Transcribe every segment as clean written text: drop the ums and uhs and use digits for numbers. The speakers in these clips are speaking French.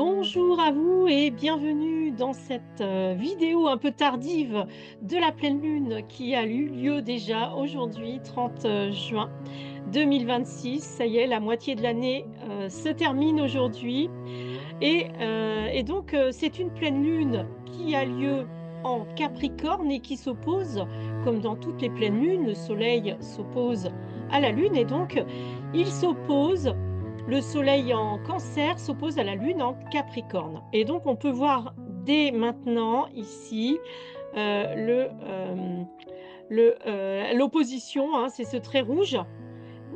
Bonjour à vous et bienvenue dans cette vidéo un peu tardive de la pleine lune qui a eu lieu déjà aujourd'hui, 30 juin 2026. Ça y est, la moitié de l'année se termine aujourd'hui. Et donc, c'est une pleine lune qui a lieu en Capricorne et qui s'oppose, comme dans toutes les pleines lunes, le Soleil s'oppose à la Lune. Et donc, il s'oppose, le Soleil en Cancer s'oppose à la Lune en Capricorne. Et donc, on peut voir dès maintenant ici l'opposition, hein, c'est ce trait rouge.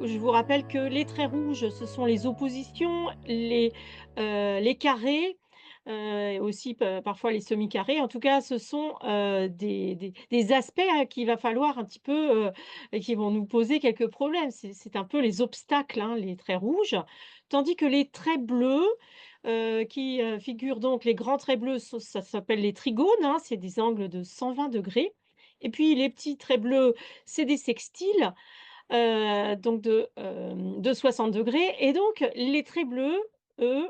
Je vous rappelle que les traits rouges, ce sont les oppositions, les carrés, et aussi parfois les semi-carrés. En tout cas, ce sont, des aspects, hein, qu'il va falloir un petit peu, qui vont nous poser quelques problèmes. C'est un peu les obstacles, hein, les traits rouges. Tandis que les traits bleus, qui, figurent donc les grands traits bleus, ça s'appelle les trigones, hein, c'est des angles de 120°. Et puis les petits traits bleus, c'est des sextiles. Donc de 60°. Et donc les traits bleus, eux,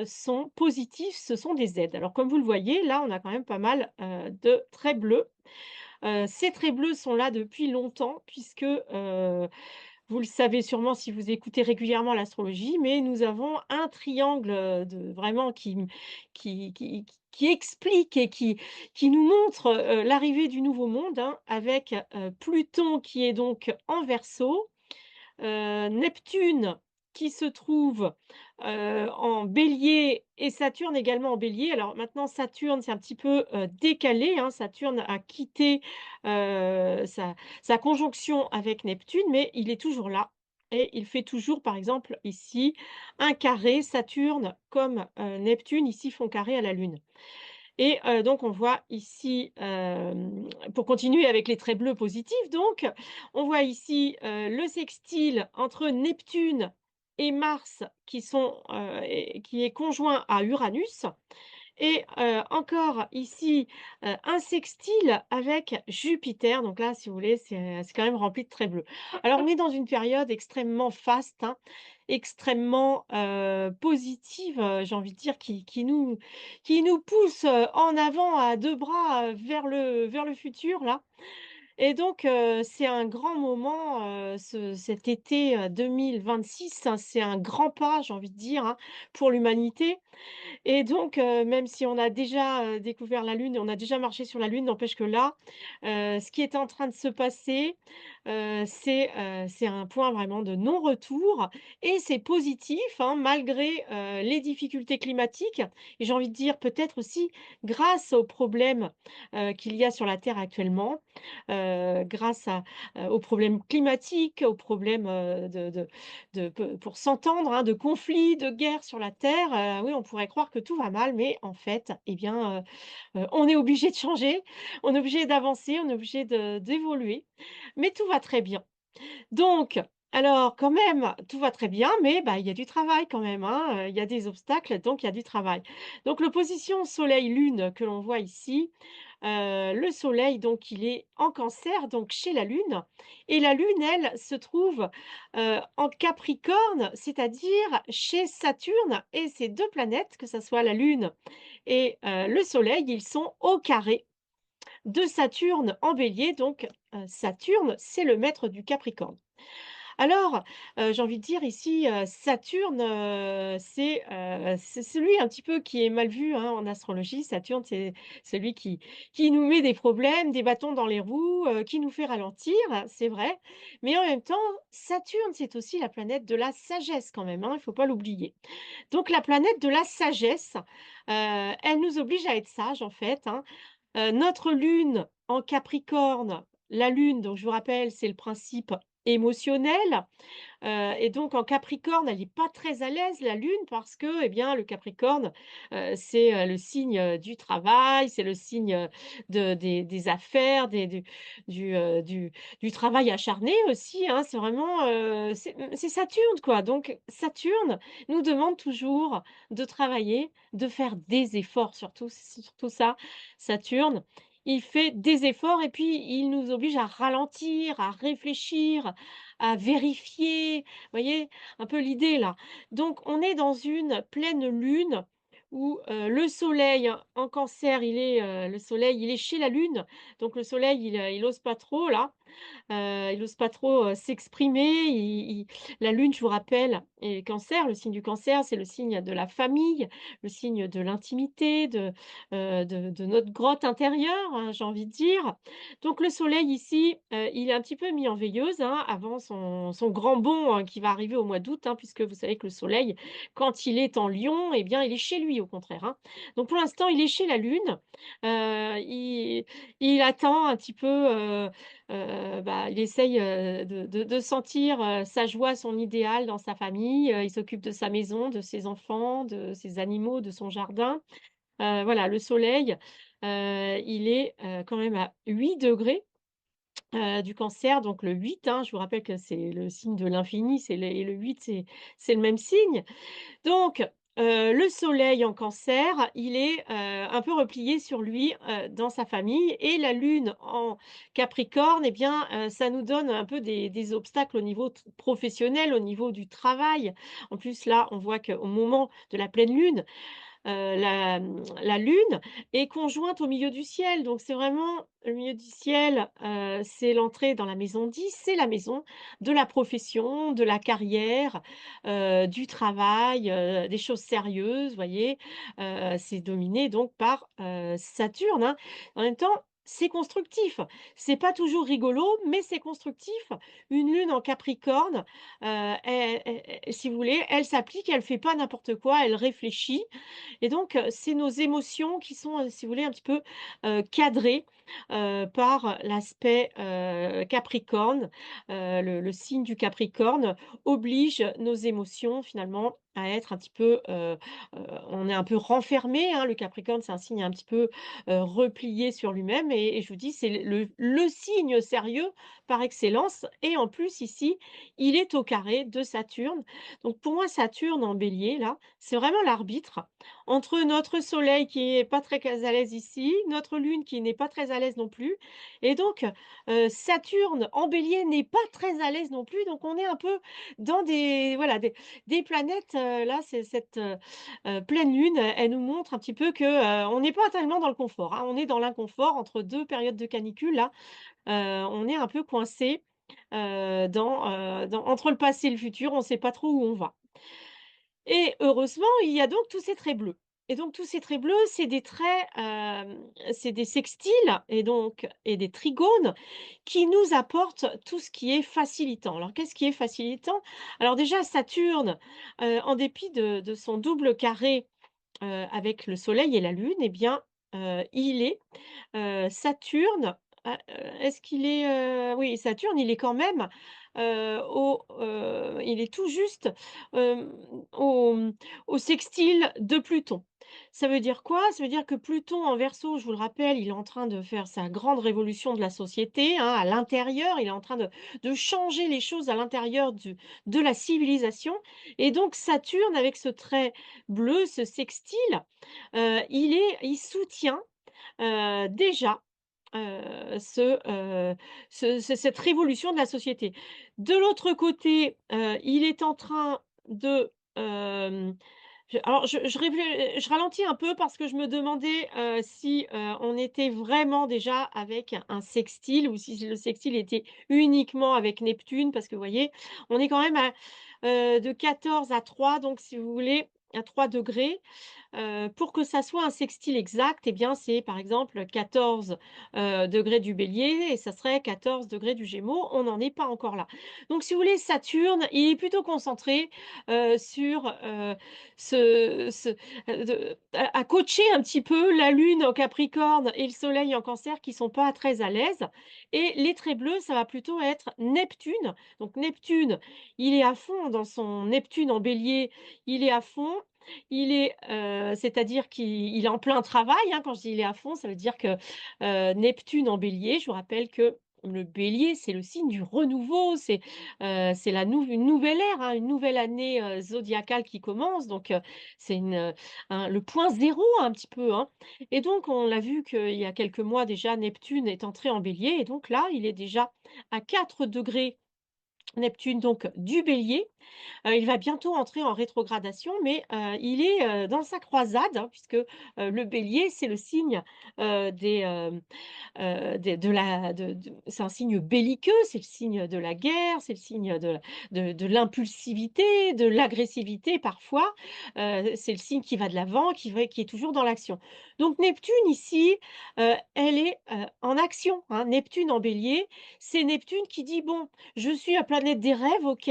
sont positifs, ce sont des Z. Alors comme vous le voyez, là, on a quand même pas mal, de traits bleus. Ces traits bleus sont là depuis longtemps puisque, vous le savez sûrement si vous écoutez régulièrement l'astrologie, mais nous avons un triangle, de vraiment qui explique et qui nous montre, l'arrivée du nouveau monde, hein, avec, Pluton qui est donc en Verseau, Neptune qui se trouve, en Bélier et Saturne également en Bélier. Alors maintenant Saturne, c'est un petit peu, décalé, hein. Saturne a quitté, sa conjonction avec Neptune, mais il est toujours là et il fait toujours, par exemple, ici, un carré. Saturne comme, Neptune ici font carré à la Lune. Et donc on voit ici, pour continuer avec les traits bleus positifs donc, on voit ici, le sextile entre Neptune et Mars qui est conjoint à Uranus. Et encore ici, un sextile avec Jupiter. Donc là, si vous voulez, c'est quand même rempli de traits bleus. Alors on est dans une période extrêmement faste, hein, extrêmement, positive, j'ai envie de dire qui nous pousse, en avant à 2 bras, vers le futur là. Et donc c'est un grand moment, cet été, 2026, hein, c'est un grand pas, j'ai envie de dire, hein, pour l'humanité. Et donc même si on a déjà, découvert la Lune et on a déjà marché sur la Lune, n'empêche que là, ce qui est en train de se passer, c'est un point vraiment de non-retour et c'est positif, hein, malgré, les difficultés climatiques et j'ai envie de dire peut-être aussi grâce aux problèmes, qu'il y a sur la Terre actuellement, grâce aux problèmes climatiques, aux problèmes, pour s'entendre, hein, de conflits, de guerres sur la terre, oui, on pourrait croire que tout va mal, mais en fait, eh bien, on est obligé de changer, on est obligé d'avancer, on est obligé d'évoluer, mais tout va très bien. Donc, alors quand même, tout va très bien, mais bah, il y a du travail quand même, hein, il y a des obstacles, donc il y a du travail. Donc l'opposition soleil-lune que l'on voit ici, le soleil donc il est en Cancer, donc chez la lune et la lune, elle, se trouve, en Capricorne, c'est-à-dire chez Saturne et ces 2 planètes, que ça soit la lune et le soleil, ils sont au carré de Saturne en Bélier, donc Saturne, c'est le maître du Capricorne. Alors, j'ai envie de dire ici, Saturne, c'est celui un petit peu qui est mal vu, hein, en astrologie. Saturne, c'est celui qui nous met des problèmes, des bâtons dans les roues, qui nous fait ralentir, c'est vrai. Mais en même temps, Saturne, c'est aussi la planète de la sagesse quand même, hein, il ne faut pas l'oublier. Donc la planète de la sagesse, elle nous oblige à être sages en fait, hein. Notre lune en Capricorne, la lune, donc je vous rappelle, c'est le principe émotionnel, et donc en Capricorne, elle est pas très à l'aise la lune parce que, eh bien, le Capricorne, c'est, le signe, du travail, c'est le signe, des affaires, du travail acharné aussi, hein. C'est vraiment, c'est Saturne, quoi. Donc Saturne nous demande toujours de travailler, de faire des efforts surtout, c'est surtout ça, Saturne. Il fait des efforts et puis il nous oblige à ralentir, à réfléchir, à vérifier, voyez un peu l'idée là? Donc on est dans une pleine lune où, le soleil en Cancer, le soleil, il est chez la Lune, donc le soleil, il ose pas trop là. Il ose pas trop, s'exprimer. Il La Lune, je vous rappelle, est Cancer. Le signe du Cancer, c'est le signe de la famille, le signe de l'intimité, de notre grotte intérieure, hein, j'ai envie de dire. Donc le Soleil ici, il est un petit peu mis en veilleuse, hein, avant son grand bond, hein, qui va arriver au mois d'août, hein, puisque vous savez que le Soleil, quand il est en Lion, eh bien, il est chez lui au contraire, hein. Donc pour l'instant, il est chez la Lune. Il attend un petit peu, bah, il essaye, de sentir, sa joie, son idéal dans sa famille, il s'occupe de sa maison, de ses enfants, de ses animaux, de son jardin. Voilà, le soleil, il est, quand même à 8 degrés du Cancer, donc le 8, hein, je vous rappelle que c'est le signe de l'infini, le 8, c'est le même signe. Donc, le soleil en Cancer, il est, un peu replié sur lui, dans sa famille, et la lune en Capricorne, eh bien, ça nous donne un peu des obstacles au niveau professionnel, au niveau du travail. En plus, là, on voit qu'au moment de la pleine lune, la lune est conjointe au milieu du ciel, donc c'est vraiment le milieu du ciel, c'est l'entrée dans la maison 10, c'est la maison de la profession, de la carrière, du travail, des choses sérieuses, vous voyez? C'est dominé donc par, Saturne, hein. En même temps, c'est constructif. C'est pas toujours rigolo, mais c'est constructif. Une lune en Capricorne, si vous voulez, elle s'applique, elle fait pas n'importe quoi, elle réfléchit, et donc, c'est nos émotions qui sont, si vous voulez, un petit peu, cadrées, par l'aspect, Capricorne. Le signe du Capricorne oblige nos émotions finalement à être un petit peu, on est un peu renfermé, hein. Le Capricorne, c'est un signe un petit peu, replié sur lui-même, et je vous dis, c'est le signe sérieux par excellence, et en plus ici, il est au carré de Saturne. Donc pour moi, Saturne en Bélier là, c'est vraiment l'arbitre entre notre soleil qui est pas très à l'aise ici, notre lune qui n'est pas très à l'aise non plus, et donc Saturne en Bélier n'est pas très à l'aise non plus, donc on est un peu dans des planètes, là, c'est cette, pleine lune, elle nous montre un petit peu que, on n'est pas tellement dans le confort, hein. On est dans l'inconfort entre 2 périodes de canicule là, on est un peu coincé, entre le passé et le futur, on ne sait pas trop où on va. Et heureusement, il y a donc tous ces traits bleus. Et donc tous ces traits bleus, c'est des traits, c'est des sextiles, et des trigones qui nous apportent tout ce qui est facilitant. Alors qu'est-ce qui est facilitant? Alors déjà Saturne, en dépit de son double carré, avec le soleil et la lune, eh bien, il est, Saturne, est-ce qu'il est, oui, Saturne, il est quand même, il est tout juste, hem, au, au sextile de Pluton. Ça veut dire quoi? Ça veut dire que Pluton en Verseau, je vous le rappelle, il est en train de faire sa grande révolution de la société, hein, à l'intérieur. Il est en train de changer les choses à l'intérieur du de la civilisation, et donc Saturne avec ce trait bleu, ce sextile, il soutient, déjà, cette révolution de la société. De l'autre côté, il est en train de, je ralentis un peu parce que je me demandais, si, on était vraiment déjà avec un sextile, ou si le sextile était uniquement avec Neptune, parce que vous voyez, on est quand même de 14 à 3, donc si vous voulez, à 3 degrés. Pour que ça soit un sextile exact, eh bien, c'est par exemple 14, degrés du Bélier, et ça serait 14 degrés du Gémeaux. On n'en est pas encore là. Donc si vous voulez, Saturne, il est plutôt concentré, sur, ce à coacher un petit peu la Lune en Capricorne et le Soleil en Cancer qui sont pas très à l'aise, et les traits bleus, ça va plutôt être Neptune. Donc Neptune, il est à fond dans son Neptune en Bélier, il est à fond, c'est-à-dire qu'il est en plein travail, hein. Quand je dis il est à fond, ça veut dire que, Neptune en Bélier, je vous rappelle que le Bélier, c'est le signe du renouveau, c'est une nouvelle ère, hein, une nouvelle année, zodiacale qui commence, donc c'est le point zéro un petit peu, hein, et donc on l'a vu qu'il y a quelques mois déjà, Neptune est entré en Bélier, et donc là, il est déjà à 4 degrés Neptune donc du Bélier. Il va bientôt entrer en rétrogradation, mais il est, dans sa croisade, hein, puisque, le Bélier, c'est le signe, des, de la de c'est un signe belliqueux, c'est le signe de la guerre, c'est le signe de l'impulsivité, de l'agressivité parfois. C'est le signe qui va de l'avant, qui est toujours dans l'action. Donc Neptune ici, elle est, en action, hein. Neptune en Bélier, c'est Neptune qui dit: «Bon, je suis la planète des rêves, OK,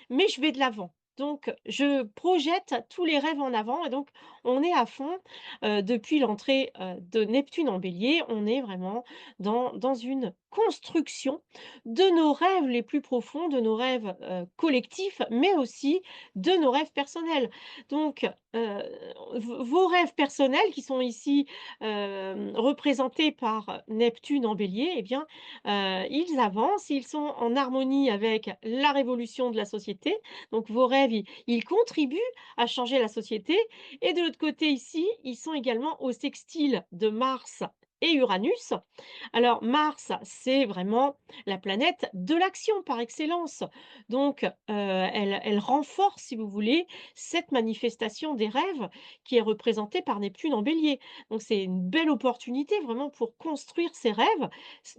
mais je vais de l'avant». Donc je projette tous les rêves en avant et donc on est à fond, depuis l'entrée, de Neptune en Bélier, on est vraiment dans une construction de nos rêves les plus profonds, de nos rêves, collectifs, mais aussi de nos rêves personnels. Donc, vos rêves personnels qui sont ici, représentés par Neptune en Bélier, eh bien, ils avancent, ils sont en harmonie avec la révolution de la société. Donc vos rêves, ils contribuent à changer la société et de l'autre côté ici, ils sont également au sextile de Mars et Uranus. Alors Mars, c'est vraiment la planète de l'action par excellence. Donc, elle renforce, si vous voulez, cette manifestation des rêves qui est représentée par Neptune en Bélier. Donc c'est une belle opportunité vraiment pour construire ses rêves,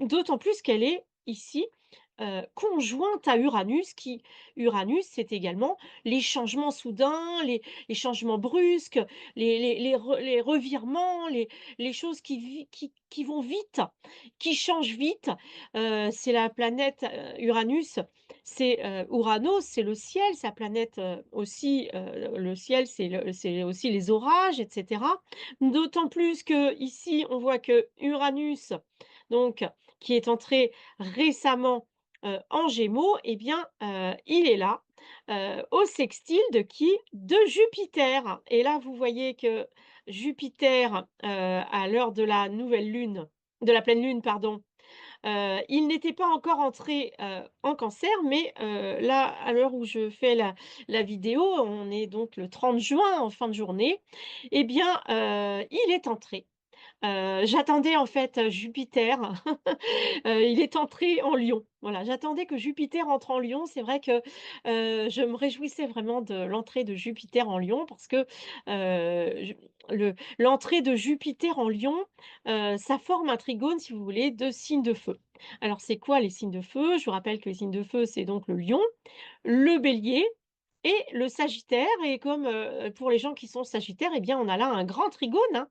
d'autant plus qu'elle est ici, conjointe à Uranus qui Uranus, c'est également les changements soudains, les changements brusques, les revirements, les choses qui vont vite, qui changent vite. C'est la planète, Uranus, c'est, Ouranos, c'est le ciel, sa planète, aussi, le ciel, c'est aussi les orages et cetera. D'autant plus que ici, on voit que Uranus, donc qui est entré récemment, en Gémeaux, eh bien, il est là, au sextile de qui? De Jupiter et là, vous voyez que Jupiter, à l'heure de la nouvelle lune de la pleine lune, pardon, il n'était pas encore entré, en Cancer, mais là, à l'heure où je fais la vidéo, on est donc le 30 juin en fin de journée, eh bien, il est entré. J'attendais en fait, Jupiter, il est entré en Lion. Voilà, j'attendais que Jupiter entre en Lion. C'est vrai que, je me réjouissais vraiment de l'entrée de Jupiter en Lion parce que, je l'entrée de Jupiter en Lion, ça forme un trigone, si vous voulez, de signes de feu. Alors c'est quoi les signes de feu? Je vous rappelle que les signes de feu, c'est donc le Lion, le Bélier et le Sagittaire et comme, pour les gens qui sont Sagittaires et bien, on a là un grand trigone, hein.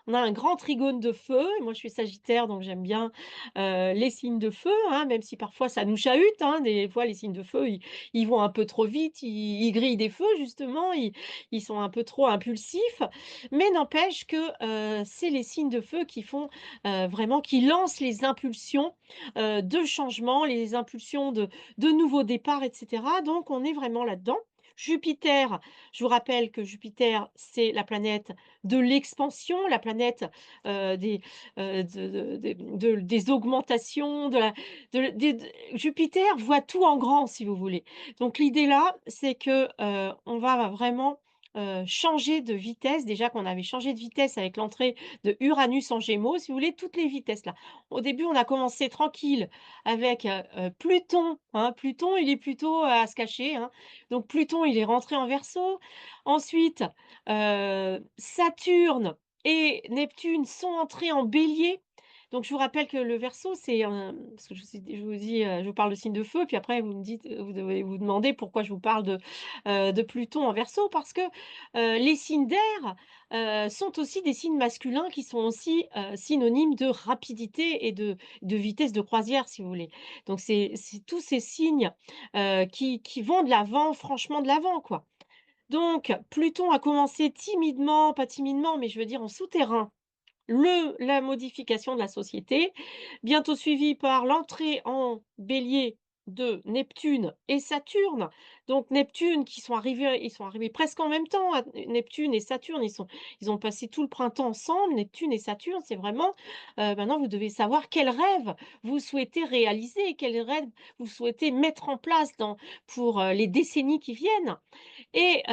On a un grand trigone de feu et moi je suis Sagittaire donc j'aime bien, les signes de feu, hein, même si parfois ça nous chahute, hein. Des fois les signes de feu, ils vont un peu trop vite, ils grillent des feux justement, ils sont un peu trop impulsifs. Mais n'empêche que, c'est les signes de feu qui font, vraiment qui lancent les impulsions, de changement, les impulsions de nouveaux départs et cetera. Donc on est vraiment là-dedans. Jupiter, je vous rappelle que Jupiter, c'est la planète de l'expansion, la planète, des, des augmentations, de Jupiter voit tout en grand, si vous voulez. Donc l'idée là, c'est que, on va vraiment, changer de vitesse. Déjà qu'on avait changé de vitesse avec l'entrée de Uranus en Gémeaux, si vous voulez, toutes les vitesses là. Au début, on a commencé tranquille avec, Pluton, hein. Pluton, il est plutôt à se cacher, hein. Donc Pluton, il est rentré en Verseau. Ensuite, Saturne et Neptune sont entrés en Bélier. Donc je vous rappelle que le Verseau, c'est un parce que je vous dis, je vous parle de signe de feu, puis après vous me dites, vous devez vous demander pourquoi je vous parle de Pluton en Verseau. Parce que, les signes d'air, sont aussi des signes masculins qui sont aussi, synonymes de rapidité et de vitesse de croisière, si vous voulez. Donc c'est tous ces signes, qui vont de l'avant, franchement de l'avant, quoi. Donc Pluton a commencé timidement, pas timidement, mais je veux dire en souterrain, la modification de la société, bientôt suivie par l'entrée en Bélier de Neptune et Saturne. Donc Neptune ils sont arrivés presque en même temps, Neptune et Saturne, ils ont passé tout le printemps ensemble, Neptune et Saturne, c'est vraiment, maintenant vous devez savoir quel rêve vous souhaitez réaliser, quel rêve vous souhaitez mettre en place pour, les décennies qui viennent. Et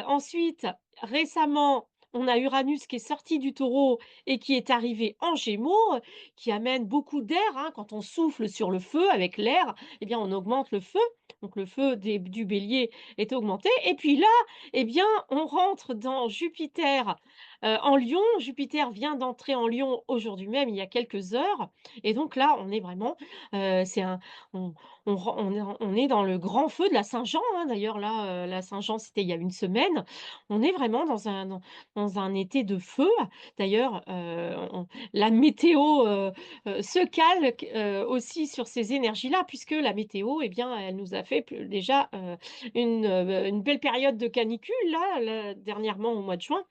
ensuite, récemment, on a Uranus qui est sorti du Taureau et qui est arrivé en Gémeaux, qui amène beaucoup d'air, hein. Quand on souffle sur le feu avec l'air, eh bien, on augmente le feu. Donc le feu du Bélier est augmenté et puis là, eh bien, on rentre dans Jupiter, en Lion. Jupiter vient d'entrer en Lion aujourd'hui même, il y a quelques heures et donc là, on est vraiment, c'est un on on est dans le grand feu de la Saint-Jean, hein. D'ailleurs là, la Saint-Jean, c'était il y a une semaine. On est vraiment dans un été de feu. D'ailleurs, on la météo, se cale aussi sur ces énergies-là puisque la météo, eh bien, elle nous a fait déjà, une belle période de canicule là, dernièrement au mois de juin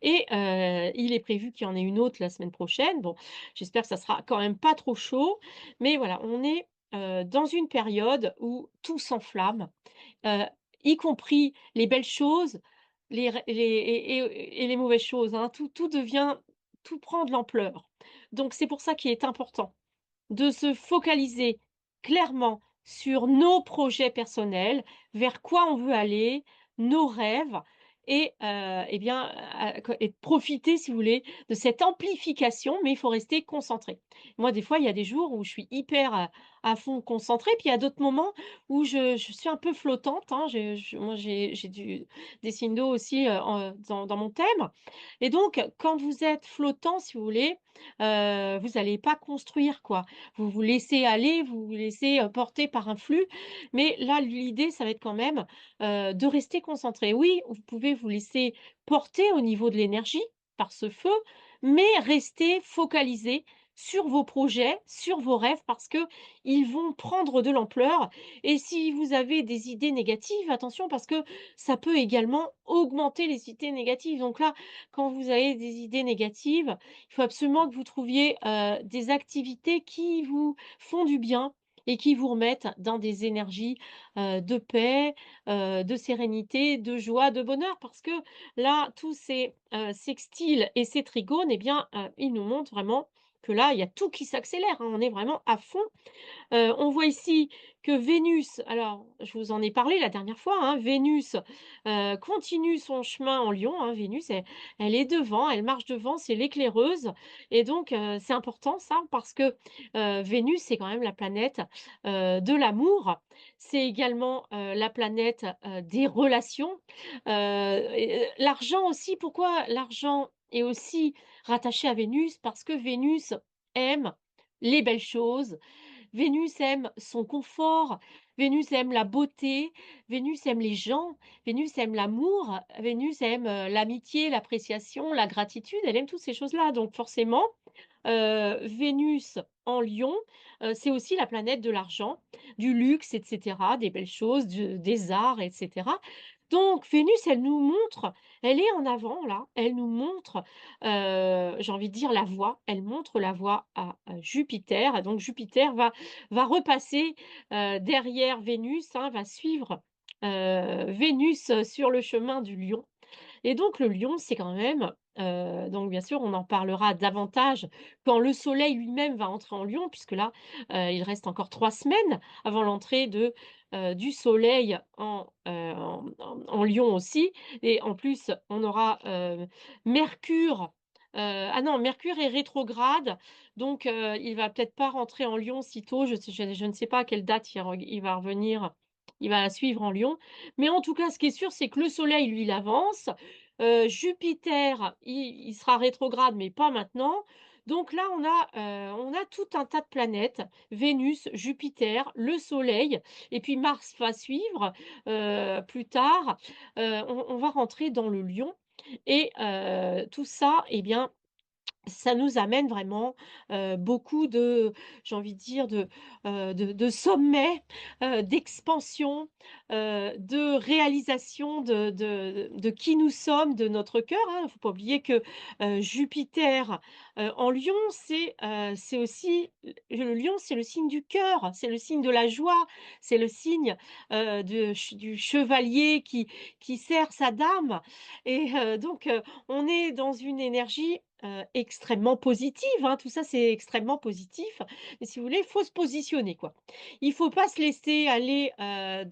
et il est prévu qu'il y en ait une autre la semaine prochaine. Bon, j'espère que ça sera quand même pas trop chaud, mais voilà, on est, dans une période où tout s'enflamme, heu, y compris les belles choses, et les mauvaises choses, hein. Tout prend de l'ampleur. Donc c'est pour ça qu'il est important de se focaliser clairement sur nos projets personnels, vers quoi on veut aller, nos rêves et bien, et de profiter, si vous voulez, de cette amplification, mais il faut rester concentré. Moi, des fois, il y a des jours où je suis hyper, à fond concentrée, puis il y a d'autres moments où je suis un peu flottante, hein. J'ai des signes d'eau aussi, dans mon thème et donc quand vous êtes flottant, si vous voulez, vous n'allez pas construire, quoi. Vous vous laissez aller, vous vous laissez, porter par un flux, mais là, l'idée, ça va être quand même, de rester concentré. Oui, vous pouvez vous laisser porter au niveau de l'énergie par ce feu, mais restez focalisé sur vos projets, sur vos rêves parce que ils vont prendre de l'ampleur et si vous avez des idées négatives, attention parce que ça peut également augmenter les idées négatives. Donc là, quand vous avez des idées négatives, il faut absolument que vous trouviez, des activités qui vous font du bien et qui vous remettent dans des énergies, de paix, de sérénité, de joie, de bonheur. Parce que là, tous ces, sextiles et ces trigones eh bien, ils nous montrent vraiment que là, il y a tout qui s'accélère, hein. On est vraiment à fond. On voit ici que Vénus alors je vous en ai parlé la dernière fois, hein, Vénus, continue son chemin en Lion, hein. Vénus, elle est devant, elle marche devant, c'est l'éclaireuse et donc c'est important ça parce que, Vénus, c'est quand même la planète, de l'amour. C'est également, la planète, des relations, l'argent aussi. Pourquoi l'argent est aussi rattaché à Vénus? Parce que Vénus aime les belles choses, Vénus aime son confort, Vénus aime la beauté, Vénus aime les gens, Vénus aime l'amour, Vénus aime, l'amitié, l'appréciation, la gratitude, elle aime toutes ces choses-là. Donc forcément, Vénus en Lion, c'est aussi la planète de l'argent, du luxe et cetera, des belles choses, des arts et cetera. Donc Vénus, elle nous montre, elle est en avant là, elle nous montre, j'ai envie de dire la voie, elle montre la voie à Jupiter. Donc Jupiter va repasser, derrière Vénus, hein, va suivre, Vénus, sur le chemin du Lion et donc le lion, c'est quand même, donc bien sûr, on en parlera davantage quand le soleil lui-même va entrer en lion, puisque là, il reste encore 3 semaines avant l'entrée du soleil en lion aussi et en plus, on aura, Mercure, ah non, Mercure est rétrograde, donc il va peut-être pas rentrer en lion si tôt. Je ne sais pas à quelle date il va revenir, il va suivre en lion, mais en tout cas, ce qui est sûr, c'est que le soleil, lui, il avance. Jupiter, il sera rétrograde, mais pas maintenant. Donc là, on a tout un tas de planètes, Vénus, Jupiter, le Soleil et puis Mars va suivre, plus tard. On va rentrer dans le Lion et tout ça, eh bien, ça nous amène vraiment, beaucoup de j'ai envie de dire de sommets, d'expansion, de réalisation de qui nous sommes, de notre cœur, hein. Il ne faut pas oublier que, Jupiter, en Lion, c'est aussi le lion, c'est le signe du cœur, c'est le signe de la joie, c'est le signe, du chevalier qui sert sa dame et donc on est dans une énergie extrêmement positive, hein, tout ça, c'est extrêmement positif. Mais si vous voulez, il faut se positionner, quoi. Il faut pas se laisser aller, à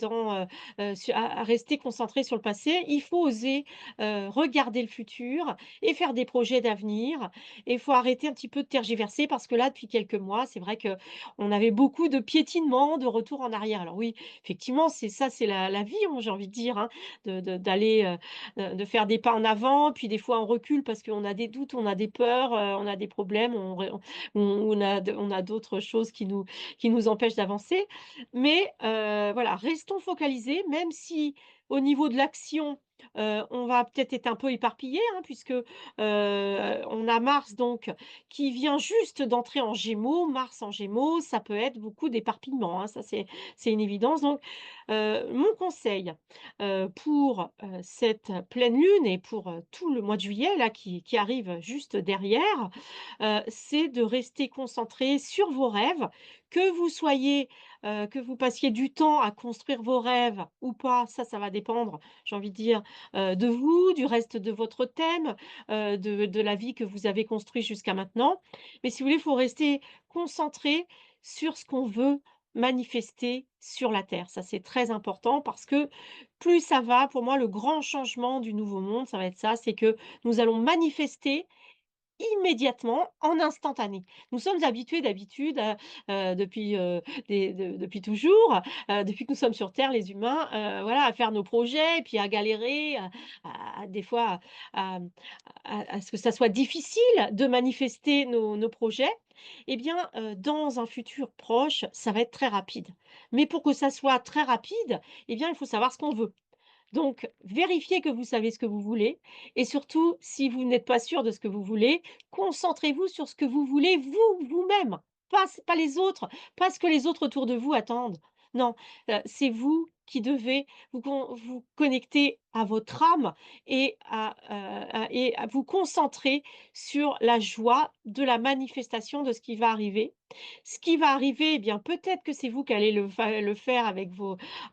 rester concentré sur le passé. Il faut oser, regarder le futur et faire des projets d'avenir et il faut arrêter un petit peu de tergiverser parce que là, depuis quelques mois, c'est vrai qu'on avait beaucoup de piétinements, de retours en arrière. Alors oui, effectivement, c'est ça, c'est la vie, hein, j'ai envie de dire, hein, d'aller, de faire des pas en avant, puis des fois on recule parce qu'on a des doutes, on a des peurs, on a des problèmes, on a d'autres choses qui nous empêchent d'avancer. Mais voilà, restons focalisés, même si au niveau de l'action, on va peut-être être un peu éparpillé, hein, puisque, on a Mars donc qui vient juste d'entrer en Gémeaux. Mars en Gémeaux, ça peut être beaucoup d'éparpillement, hein, ça c'est une évidence. Donc, mon conseil, pour, cette pleine lune et pour, tout le mois de juillet là qui arrive juste derrière, c'est de rester concentré sur vos rêves, que vous passiez du temps à construire vos rêves ou pas, ça va dépendre, j'ai envie de dire, de vous, du reste de votre thème, de la vie que vous avez construit jusqu'à maintenant. Mais si vous voulez, il faut rester concentré sur ce qu'on veut manifester sur la terre. Ça, c'est très important parce que plus ça va, pour moi, le grand changement du nouveau monde, ça va être ça, c'est que nous allons manifester immédiatement, en instantané. Nous sommes habitués d'habitude, depuis, depuis toujours, depuis que nous sommes sur terre, les humains, voilà, à faire nos projets et puis à galérer, des fois à ce que ça soit difficile de manifester nos projets. Eh bien, dans un futur proche, ça va être très rapide. Mais pour que ça soit très rapide, eh bien, il faut savoir ce qu'on veut. Donc, vérifiez que vous savez ce que vous voulez et surtout, si vous n'êtes pas sûr de ce que vous voulez, concentrez-vous sur ce que vous voulez vous, vous-même, pas les autres, pas ce que les autres autour de vous attendent. Non, c'est vous qui devez vous connecter à votre âme et à vous concentrer sur la joie de la manifestation de ce qui va arriver. Ce qui va arriver, eh bien, peut-être que c'est vous qui allez le faire avec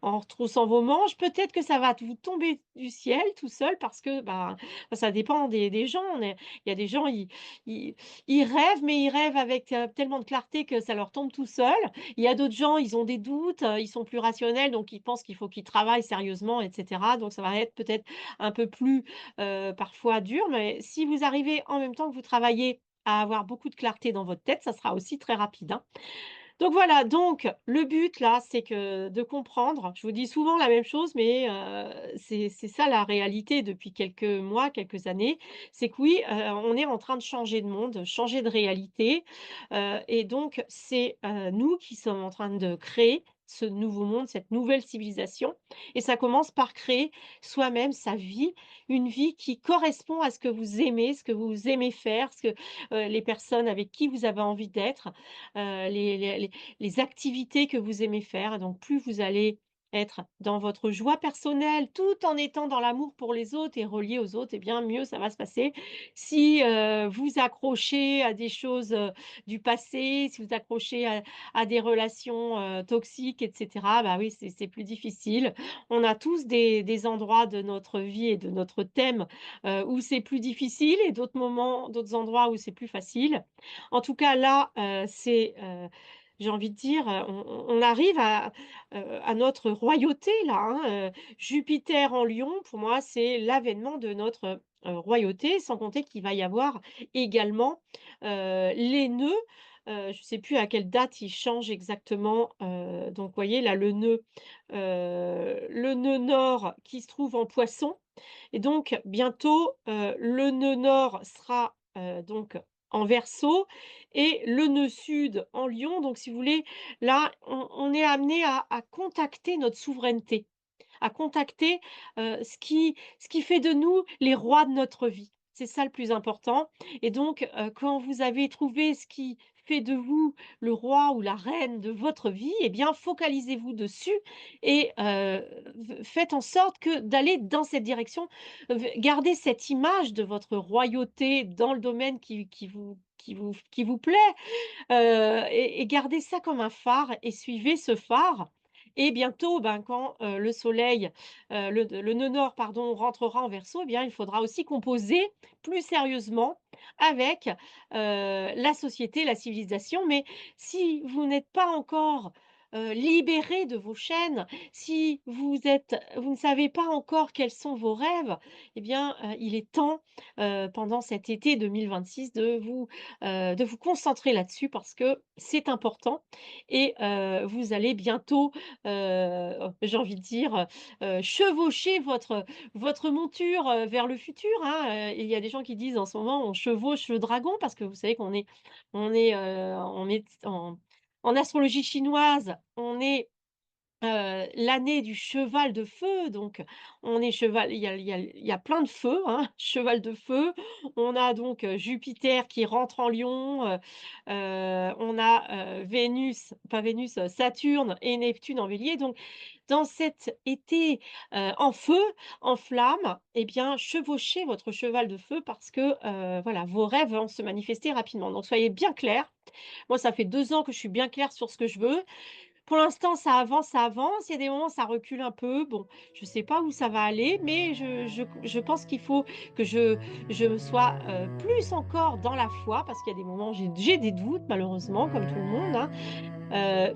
en retroussant vos manches. Peut-être que ça va vous tomber du ciel tout seul parce que, bah, ça dépend des gens. Il y a des gens, ils ils rêvent, mais ils rêvent avec, tellement de clarté que ça leur tombe tout seul. Il y a d'autres gens, ils ont des doutes, ils sont plus rationnels, donc ils pensent qu'il faut qu'ils travaillent sérieusement et cetera. Donc ça va être peut-être un peu plus, parfois dur, mais si vous arrivez en même temps que vous travaillez à avoir beaucoup de clarté dans votre tête, ça sera aussi très rapide, hein. Donc voilà, donc le but là, c'est que de comprendre, je vous dis souvent la même chose, mais c'est ça la réalité depuis quelques mois, quelques années, c'est que oui, on est en train de changer de monde, changer de réalité, et donc c'est, nous qui sommes en train de créer ce nouveau monde, cette nouvelle civilisation et ça commence par créer soi-même sa vie, une vie qui correspond à ce que vous aimez faire, ce que, les personnes avec qui vous avez envie d'être, les activités que vous aimez faire. Donc plus vous allez être dans votre joie personnelle, tout en étant dans l'amour pour les autres et relié aux autres, et bien mieux ça va se passer. Si, vous accrochez à des choses, du passé, si vous accrochez à des relations, toxiques et cetera, bah oui, c'est plus difficile. On a tous des endroits de notre vie et de notre thème, où c'est plus difficile et d'autres endroits où c'est plus facile. En tout cas là, j'ai envie de dire, on arrive à notre royauté là, hein, Jupiter en Lion, pour moi, c'est l'avènement de notre, royauté, sans compter qu'il va y avoir également, les nœuds, je ne sais plus à quelle date ils changent exactement, donc vous voyez là le nœud nord qui se trouve en Poisson et donc bientôt, le nœud nord sera, donc en Verseau et le nœud sud en Lion. Donc si vous voulez, là, on est amené à contacter notre souveraineté, à contacter, ce qui fait de nous les rois de notre vie. C'est ça le plus important et donc quand vous avez trouvé ce qui fait de vous le roi ou la reine de votre vie eh bien focalisez-vous dessus et faites en sorte que d'aller dans cette direction. Gardez cette image de votre royauté dans le domaine qui vous plaît, et gardez ça comme un phare et suivez ce phare Et bientôt, ben, quand, le soleil, le nœud nord, pardon, rentrera en Verseau, eh bien, il faudra aussi composer plus sérieusement avec, la société, la civilisation. Mais si vous n'êtes pas encore, libérés de vos chaînes, si vous ne savez pas encore quels sont vos rêves, eh bien, il est temps, pendant cet été 2026 de vous concentrer là-dessus parce que c'est important et vous allez bientôt j'ai envie de dire, chevaucher votre monture, vers le futur, hein, il y a des gens qui disent en ce moment: «On chevauche le dragon» parce que vous savez on est en astrologie chinoise, on est l'année du cheval de feu, donc on est cheval il y a plein de feu, hein, cheval de feu. On a donc, Jupiter qui rentre en Lion, on a, Vénus pas Vénus, Saturne et Neptune en Bélier. Donc dans cet été, en feu, en flamme, eh bien, chevauchez votre cheval de feu parce que, voilà, vos rêves vont se manifester rapidement. Donc soyez bien clairs. Moi, ça fait 2 ans que je suis bien claire sur ce que je veux. Pour l'instant, ça avance, ça avance. Il y a des moments, ça recule un peu. Bon, je ne sais pas où ça va aller, mais je pense qu'il faut que je sois, plus encore dans la foi parce qu'il y a des moments, j'ai des doutes malheureusement comme tout le monde, hein.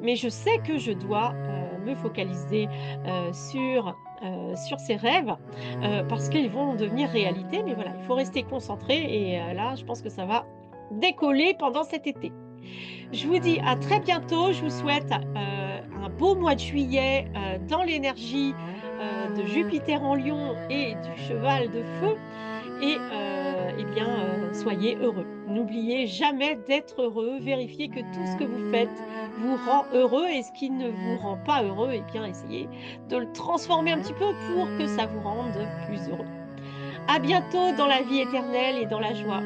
Mais je sais que je dois, me focaliser, sur ces rêves, parce qu'ils vont devenir réalité. Mais voilà, il faut rester concentré et là, je pense que ça va décoller pendant cet été. Je vous dis à très bientôt. Je vous souhaite, un beau mois de juillet, dans l'énergie, de Jupiter en Lion et du cheval de feu et eh bien, soyez heureux. N'oubliez jamais d'être heureux. Vérifiez que tout ce que vous faites vous rend heureux et ce qui ne vous rend pas heureux, eh bien, essayez de le transformer un petit peu pour que ça vous rende plus heureux. À bientôt dans la vie éternelle et dans la joie.